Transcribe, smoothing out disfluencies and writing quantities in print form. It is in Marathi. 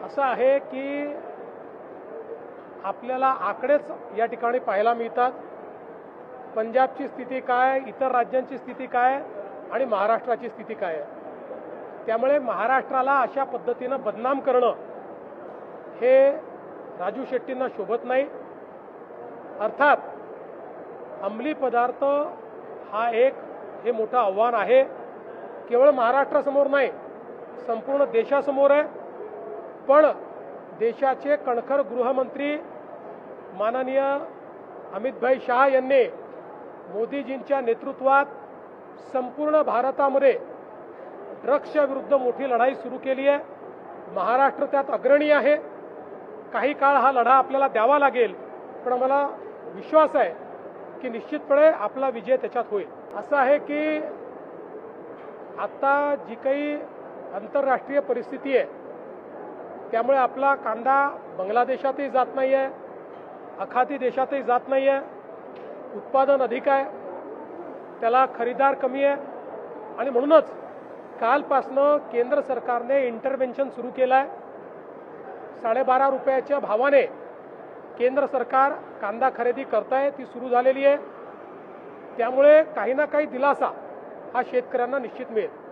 असं आहे की आपल्याला आकडेच या ठिकाणी पाहायला मिळतात। पंजाबची स्थिती काय, इतर राज्यांची स्थिती काय आणि महाराष्ट्राची स्थिती काय आहे। त्यामुळे महाराष्ट्राला अशा पद्धतीनं बदनाम करणं हे राजू शेट्टींना शोभत नाही। अर्थात अंमली पदार्थ हा एक हे मोठं आव्हान आहे, केवळ महाराष्ट्रासमोर नाही संपूर्ण देशासमोर आहे। पण देशाचे कणखर गृहमंत्री माननीय अमितभाई शाह यांनी मोदीजींच्या नेतृत्वात संपूर्ण भारतामध्ये ड्रग्सच्या विरुद्ध मोठी लढाई सुरू केली आहे। महाराष्ट्र त्यात अग्रणी आहे। काही काळ हा लढा आपल्याला द्यावा लागेल, पण मला विश्वास आहे की निश्चितपणे आपला विजय त्याच्यात होईल। असं आहे की आता जी काही आंतरराष्ट्रीय परिस्थिती आहे त्यामुळे आपला कांदा बांगलादेशातही जात नाही आहे, आखाती देशातही जात नाही आहे। उत्पादन अधिक आहे, त्याला खरीदार कमी आहे आणि म्हणूनच कालपासनं केंद्र सरकारने इंटरव्हेन्शन सुरू केलं आहे। 12.5 रुपयाच्या भावाने केंद्र सरकार कांदा खरेदी करताय, ती सुरू झालेली आहे। त्यामुळे काही ना काही दिलासा हा शेतकऱ्यांना निश्चित मिळेल।